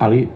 ali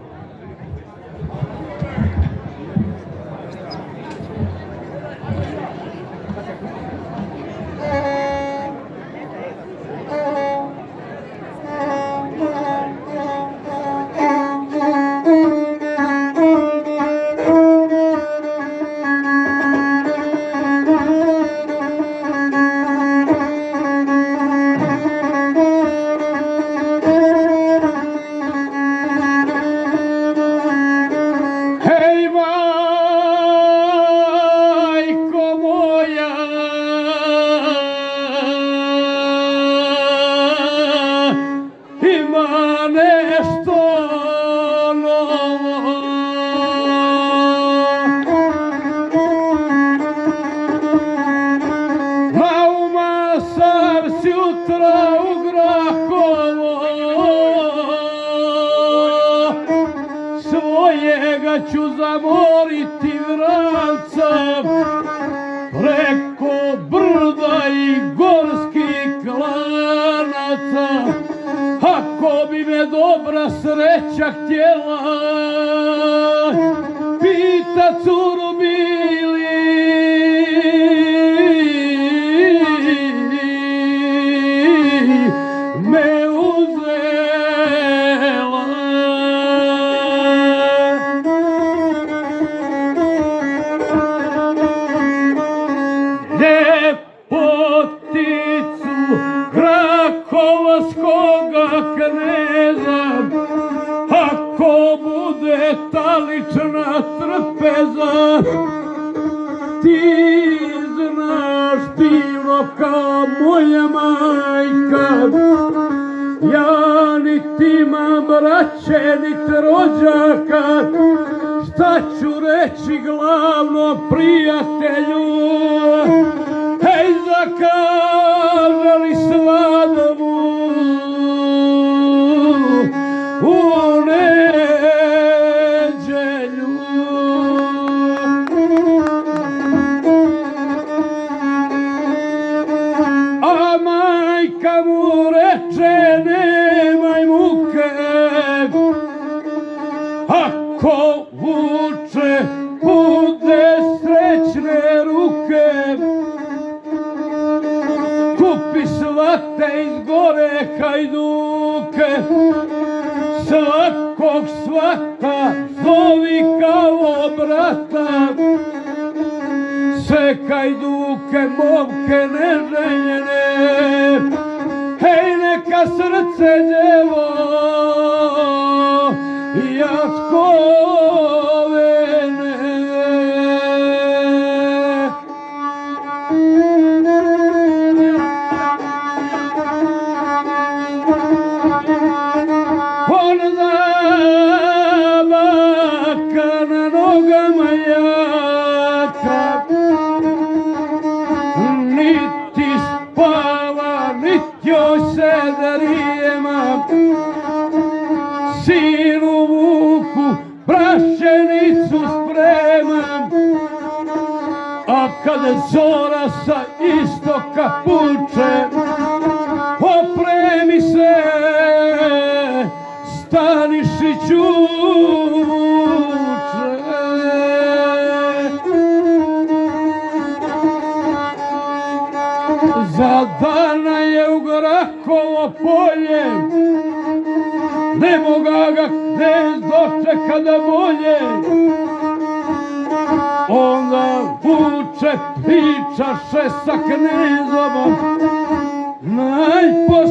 ću zamoriti vranca preko brda i gorskih klanaca. Ako bi me dobra sreća htjela, pita curu mili, me uzela. Ljepoticu Grahovaskoga kneza, ako bude talična trpeza, ti znaš divno kao moja majka. Ja niti imam braće, niti rođaka, šta ću reći glavnom prijatelju? Hej, zakazali svadbu u neđelju. A majka mu reče, nemaj muke, ako vuče bude srećne ruke. Kupi svate iz gore Hajduke, svakog svata zovi kao brata. Sve Hajduke, momke neželjene, hej, neka srce djevo jaskovene. Onda baka na nogama jaka, niti spava, niti joj se darijema. Sinu Vuku prašenicu spremam, a kada zora sa istoka puče, opremi se Stanišiću uče. Za dana je u Grahovo polje, ne moga ga knez dočeka da bolje. Onda vuče pričaše sa knezom, najposljednje